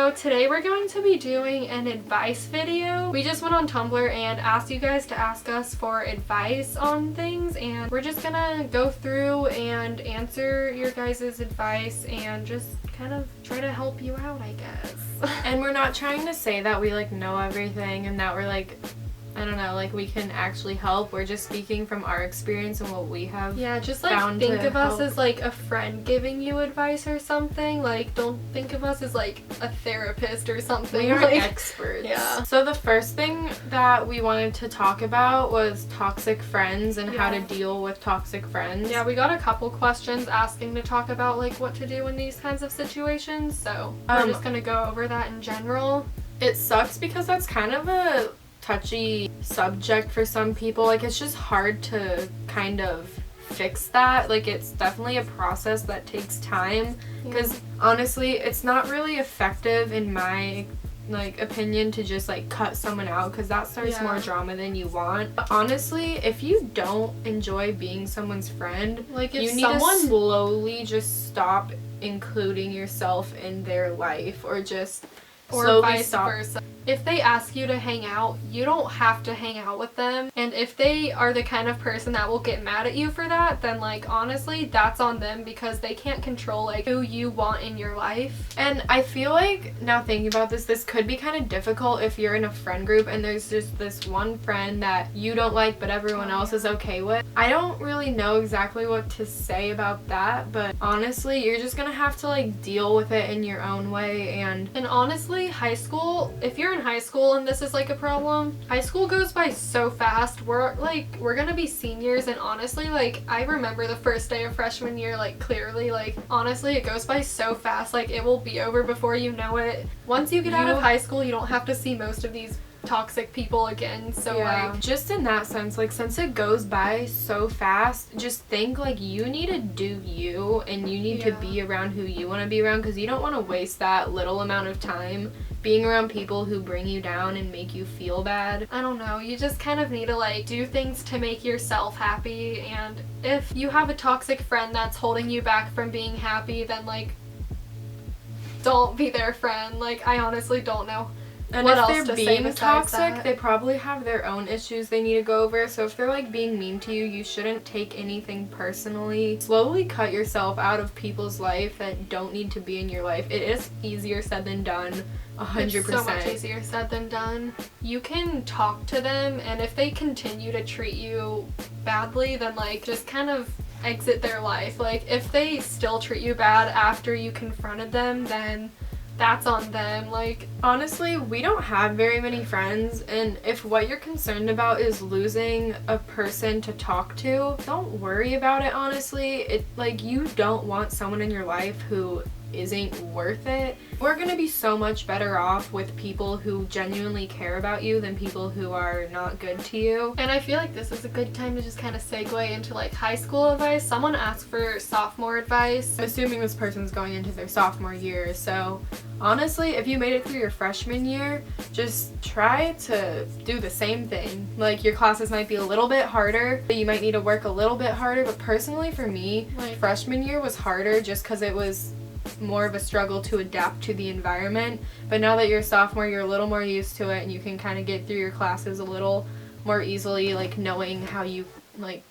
So today we're going to be doing an advice video. We just went on Tumblr and asked you guys to ask us for advice on things, and we're just gonna go through and answer your guys' advice and just kind of try to help you out, I guess. And we're not trying to say that we like know everything and that we're like, I don't know, like we can actually help. We're just speaking from our experience and what we have. Yeah, just like think of us as like a friend giving you advice or something. Like, don't think of us as like a therapist or something. We are like, experts. Yeah. So the first thing that we wanted to talk about was toxic friends and how to deal with toxic friends. Yeah, we got a couple questions asking to talk about like what to do in these kinds of situations. So we're just gonna go over that in general. It sucks because that's kind of a touchy subject for some people. Like, it's just hard to kind of fix that. Like, it's definitely a process that takes time because honestly it's not really effective in my like opinion to just like cut someone out because that starts more drama than you want. But honestly, if you don't enjoy being someone's friend, like you need to slowly just stop including yourself in their life, or just or vice versa. If they ask you to hang out, you don't have to hang out with them. And if they are the kind of person that will get mad at you for that, then like honestly, that's on them because they can't control like who you want in your life. And I feel like, now thinking about this could be kind of difficult if you're in a friend group and there's just this one friend that you don't like but everyone else is okay with. I don't really know exactly what to say about that, but honestly, you're just gonna have to like deal with it in your own way. And honestly, high school, if you're in high school and this is like a problem, high school goes by so fast. We're gonna be seniors, and honestly, like I remember the first day of freshman year like clearly. Like honestly, it goes by so fast. Like it will be over before you know it. Once you get out of high school, you don't have to see most of these toxic people again. So like, just in that sense, like since it goes by so fast, just think like you need to do you, and you need to be around who you want to be around, because you don't want to waste that little amount of time being around people who bring you down and make you feel bad. I don't know, you just kind of need to like do things to make yourself happy, and if you have a toxic friend that's holding you back from being happy, then like don't be their friend. Like I honestly don't know. And if they're being toxic, they probably have their own issues they need to go over. So if they're like being mean to you, you shouldn't take anything personally. Slowly cut yourself out of people's life that don't need to be in your life. It is easier said than done. 100%. It's so much easier said than done. You can talk to them, and if they continue to treat you badly, then like just kind of exit their life. Like if they still treat you bad after you confronted them, then that's on them. Like honestly, we don't have very many friends, and if what you're concerned about is losing a person to talk to, don't worry about it. Honestly, it like you don't want someone in your life who isn't worth it. We're gonna be so much better off with people who genuinely care about you than people who are not good to you. And I feel like this is a good time to just kind of segue into like high school advice. Someone asked for sophomore advice. I'm assuming this person's going into their sophomore year, so honestly, if you made it through your freshman year, just try to do the same thing. Like your classes might be a little bit harder, you might need to work a little bit harder, but personally for me, like freshman year was harder just because it was more of a struggle to adapt to the environment. But now that you're a sophomore, you're a little more used to it, and you can kind of get through your classes a little more easily, like knowing how you like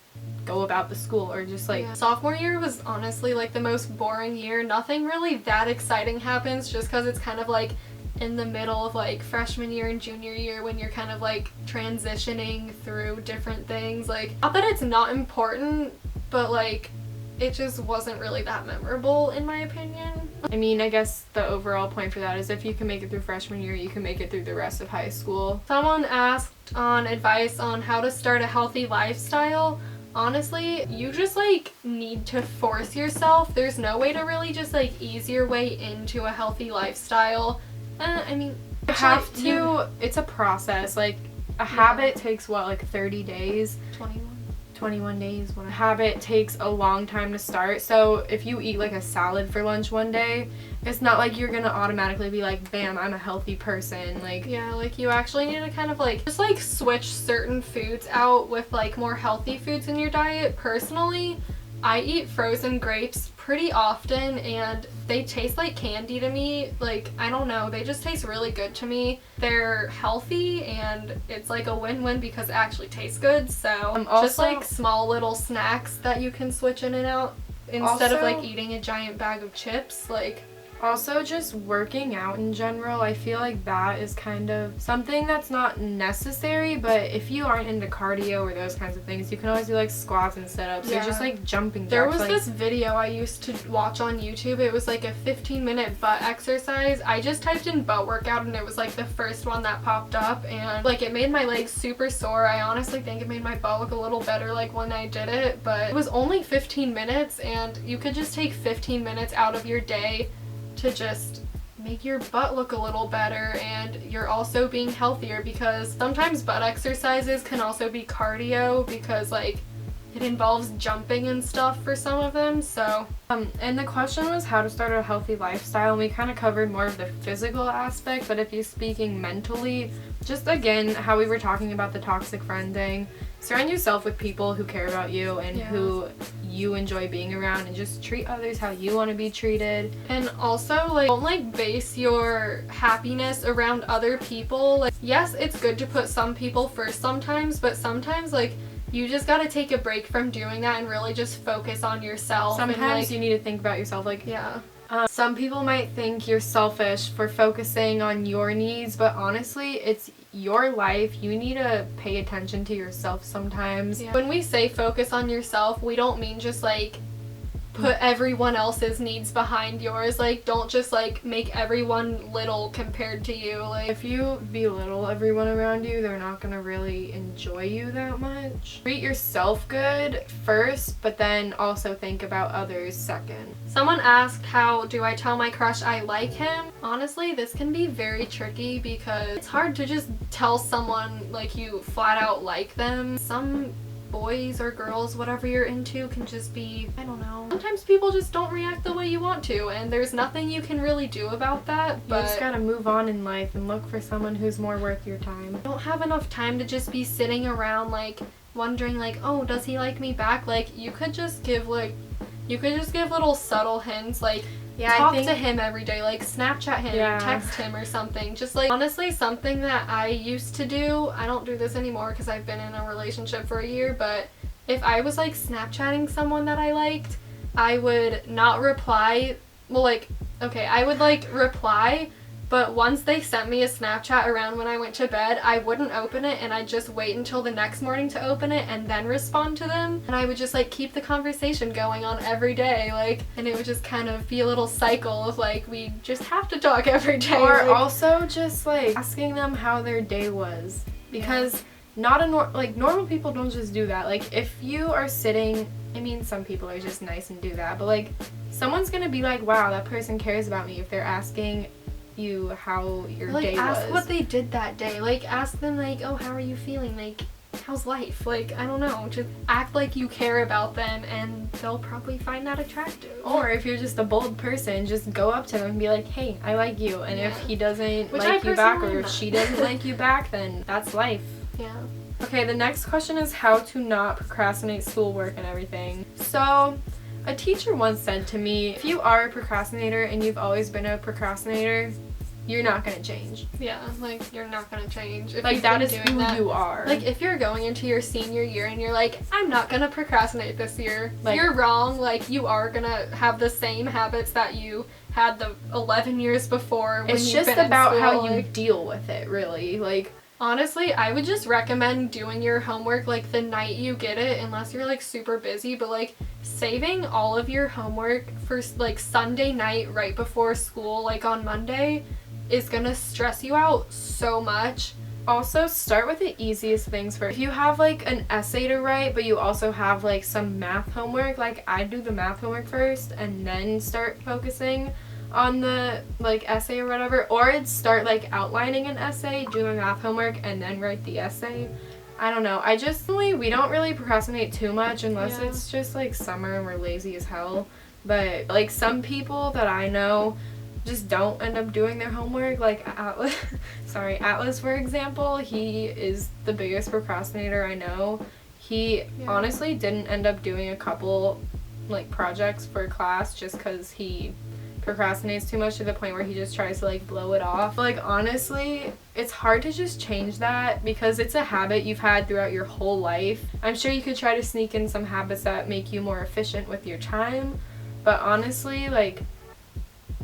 go about the school, or just like sophomore year was honestly like the most boring year. Nothing really that exciting happens, just because it's kind of like in the middle of like freshman year and junior year when you're kind of like transitioning through different things. Like not that it's not important, but like it just wasn't really that memorable in my opinion. I mean, I guess the overall point for that is if you can make it through freshman year, you can make it through the rest of high school. Someone asked on advice on how to start a healthy lifestyle. Honestly, you just like need to force yourself. There's no way to really just like ease your way into a healthy lifestyle. I mean, you have to, it's a process. Like a habit takes what, like 30 days? 21 days. When a habit takes a long time to start. So if you eat like a salad for lunch one day, it's not like you're gonna automatically be like, bam, I'm a healthy person. Like like you actually need to kind of like just like switch certain foods out with like more healthy foods in your diet. Personally, I eat frozen grapes pretty often and they taste like candy to me. Like, I don't know, they just taste really good to me. They're healthy and it's like a win-win because it actually tastes good. So just like small little snacks that you can switch in and out instead of like eating a giant bag of chips. Like, also, just working out in general, I feel like that is kind of something that's not necessary, but if you aren't into cardio or those kinds of things, you can always do like squats and sit-ups or just like jumping jacks. There was this video I used to watch on YouTube. It was like a 15-minute butt exercise. I just typed in butt workout and it was like the first one that popped up, and like it made my legs super sore. I honestly think it made my butt look a little better like when I did it, but it was only 15 minutes and you could just take 15 minutes out of your day to just make your butt look a little better, and you're also being healthier because sometimes butt exercises can also be cardio because like it involves jumping and stuff for some of them. So and the question was how to start a healthy lifestyle, and we kind of covered more of the physical aspect, but if you're speaking mentally, just again how we were talking about the toxic friend thing, surround yourself with people who care about you and who you enjoy being around, and just treat others how you want to be treated. And also, like, don't like base your happiness around other people. Like, yes, it's good to put some people first sometimes, but sometimes like you just gotta take a break from doing that and really just focus on yourself. Sometimes and, like, you need to think about yourself. Like, some people might think you're selfish for focusing on your needs, but honestly, it's your life. You need to pay attention to yourself sometimes. When we say focus on yourself, we don't mean just like put everyone else's needs behind yours. Like, don't just like make everyone little compared to you. Like, if you belittle everyone around you, they're not gonna really enjoy you that much. Treat yourself good first, but then also think about others second. Someone asked, how do I tell my crush I like him? Honestly, this can be very tricky because it's hard to just tell someone like you flat out like them. Some boys or girls, whatever you're into, can just be, I don't know, sometimes people just don't react the way you want to, and there's nothing you can really do about that. But you just gotta move on in life and look for someone who's more worth your time. You don't have enough time to just be sitting around like wondering like, oh, does he like me back? Like, you could just give little subtle hints, like talk to him every day, like Snapchat him, text him or something. Just like, honestly, something that I used to do, I don't do this anymore because I've been in a relationship for a year, but if I was like Snapchatting someone that I liked, I would not reply. Well, like, okay, I would like reply, but once they sent me a Snapchat around when I went to bed, I wouldn't open it, and I'd just wait until the next morning to open it and then respond to them. And I would just like keep the conversation going on every day, like, and it would just kind of be a little cycle of like, we just have to talk every day. Or like, also just like asking them how their day was, because normal people don't just do that. Like, if you are sitting, I mean, some people are just nice and do that, but like, someone's gonna be like, wow, that person cares about me if they're asking you how your day was. Ask what they did that day. Like, ask them like, oh, how are you feeling? Like, how's life? Like, I don't know. Just act like you care about them and they'll probably find that attractive. Or if you're just a bold person, just go up to them and be like, hey, I like you. And if he doesn't like you back, or if she doesn't like you back, then that's life. Yeah. Okay, the next question is how to not procrastinate schoolwork and everything. So, a teacher once said to me, if you are a procrastinator and you've always been a procrastinator, you're not gonna change. Yeah, like, you're not gonna change. If like, that is who you are. Like, if you're going into your senior year and you're like, I'm not gonna procrastinate this year, like, you're wrong. Like, you are gonna have the same habits that you had the 11 years before when it's you've just been about in school. how you deal with it, really. Like, honestly, I would just recommend doing your homework like the night you get it, unless you're like super busy, but like saving all of your homework for like Sunday night right before school, like on Monday, is gonna stress you out so much. Also, start with the easiest things first. If you have like an essay to write, but you also have like some math homework, like I do the math homework first and then start focusing on the like essay or whatever, or I'd start like outlining an essay, do my math homework, and then write the essay. I don't know. We don't really procrastinate too much unless it's just like summer and we're lazy as hell. But like some people that I know just don't end up doing their homework, like Atlas for example. He is the biggest procrastinator I know. He honestly didn't end up doing a couple like projects for class just because he procrastinates too much to the point where he just tries to like blow it off. Like honestly, it's hard to just change that because it's a habit you've had throughout your whole life. I'm sure you could try to sneak in some habits that make you more efficient with your time, but honestly, like,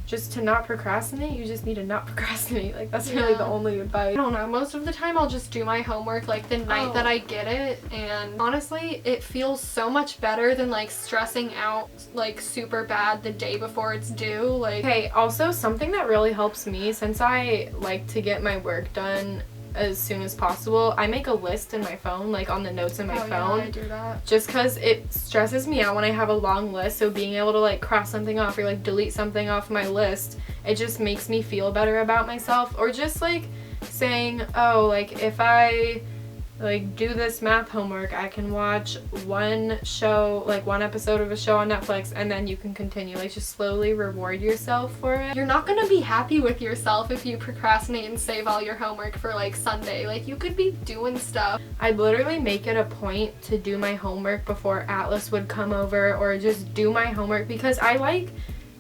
just to not procrastinate, you just need to not procrastinate. Like, that's really the only advice. I don't know, most of the time I'll just do my homework like the night that I get it, and honestly it feels so much better than like stressing out like super bad the day before it's due. Like, okay, also something that really helps me, since I like to get my work done as soon as possible, I make a list in my phone, like on the notes in my phone. Yeah, I do that. Just because it stresses me out when I have a long list, so being able to like cross something off or like delete something off my list, it just makes me feel better about myself. Or just like saying, oh, like if I like do this math homework, I can watch one show, like one episode of a show on Netflix, and then you can continue. Like, just slowly reward yourself for it. You're not gonna be happy with yourself if you procrastinate and save all your homework for like Sunday. Like, you could be doing stuff. I'd literally make it a point to do my homework before Atlas would come over, or just do my homework, because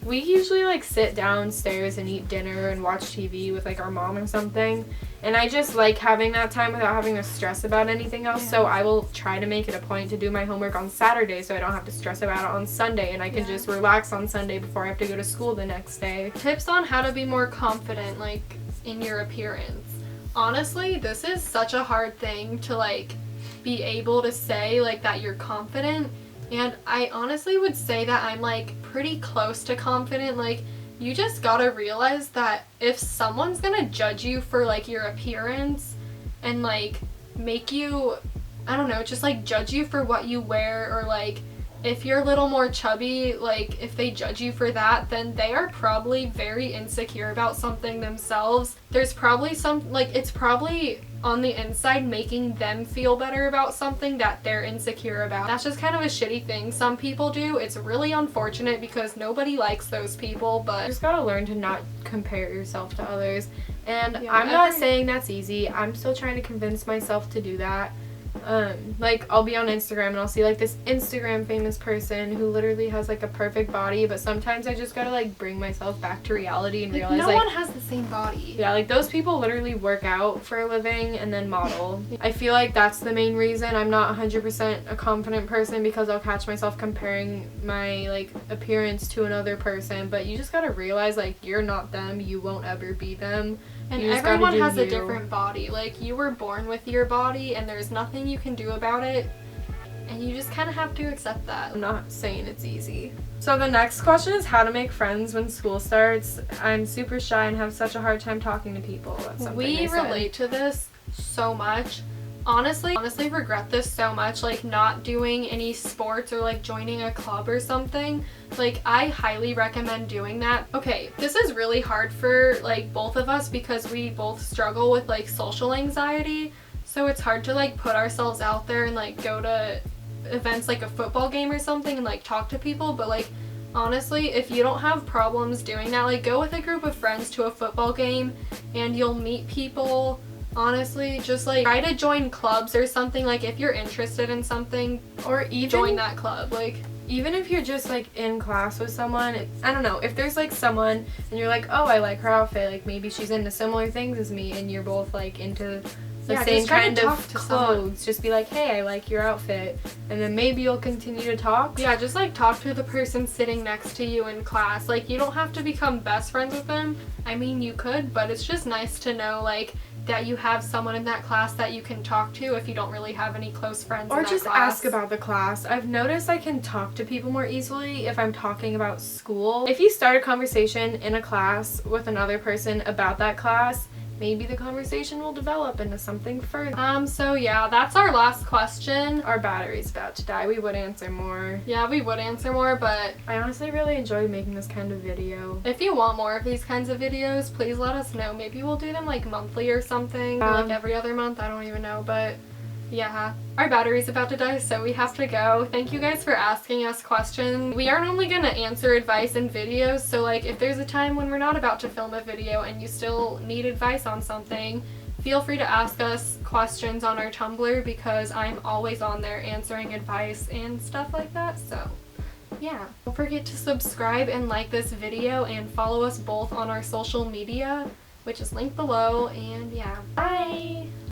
we usually like sit downstairs and eat dinner and watch TV with like our mom or something, and I just like having that time without having to stress about anything else. So I will try to make it a point to do my homework on Saturday so I don't have to stress about it on Sunday, and I can just relax on Sunday before I have to go to school the next day. Tips on how to be more confident like in your appearance. Honestly, this is such a hard thing to like be able to say, like, that you're confident. And I honestly would say that I'm like pretty close to confident. Like, you just gotta realize that if someone's gonna judge you for like your appearance and like make you, I don't know, just like judge you for what you wear, or like if you're a little more chubby, like if they judge you for that, then they are probably very insecure about something themselves. There's probably it's probably on the inside making them feel better about something that they're insecure about. That's just kind of a shitty thing some people do. It's really unfortunate because nobody likes those people, but you just gotta learn to not compare yourself to others. And I'm not saying that's easy. I'm still trying to convince myself to do that. Like, I'll be on Instagram and I'll see like this Instagram famous person who literally has like a perfect body, but sometimes I just gotta like bring myself back to reality and realize no one has the same body. Yeah, like those people literally work out for a living and then model. I feel like that's the main reason I'm not 100% a confident person, because I'll catch myself comparing my like appearance to another person. But you just gotta realize, like, you're not them, you won't ever be them. And everyone has a different body. Like, you were born with your body and there's nothing you can do about it, and you just kind of have to accept that. I'm not saying it's easy. So the next question is how to make friends when school starts. I'm super shy and have such a hard time talking to people. That's something we relate to this so much. Honestly regret this so much, like not doing any sports or like joining a club or something. Like, I highly recommend doing that. Okay, this is really hard for like both of us because we both struggle with like social anxiety, so it's hard to like put ourselves out there and like go to events like a football game or something and like talk to people. But like, honestly, if you don't have problems doing that, like go with a group of friends to a football game and you'll meet people. Honestly, just like try to join clubs or something. Like, if you're interested in something, or even join that club. Like, even if you're just like in class with someone, I don't know, if there's like someone and you're like, oh, I like her outfit, like maybe she's into similar things as me, and you're both like into the same kind of clothes, just be like, hey, I like your outfit, and then maybe you'll continue to talk. Yeah, just like talk to the person sitting next to you in class. Like, you don't have to become best friends with them. I mean, you could, but it's just nice to know like that you have someone in that class that you can talk to if you don't really have any close friends in that class. Or just ask about the class. I've noticed I can talk to people more easily if I'm talking about school. If you start a conversation in a class with another person about that class, maybe the conversation will develop into something further. So yeah, that's our last question. Our battery's about to die. We would answer more. Yeah, we would answer more, but I honestly really enjoyed making this kind of video. If you want more of these kinds of videos, please let us know. Maybe we'll do them like monthly or something, or like every other month. I don't even know, but yeah, our battery's about to die, so we have to go. Thank you guys for asking us questions. We aren't only gonna answer advice in videos, so like if there's a time when we're not about to film a video and you still need advice on something, feel free to ask us questions on our Tumblr, because I'm always on there answering advice and stuff like that. So yeah. Don't forget to subscribe and like this video and follow us both on our social media, which is linked below, and yeah, bye!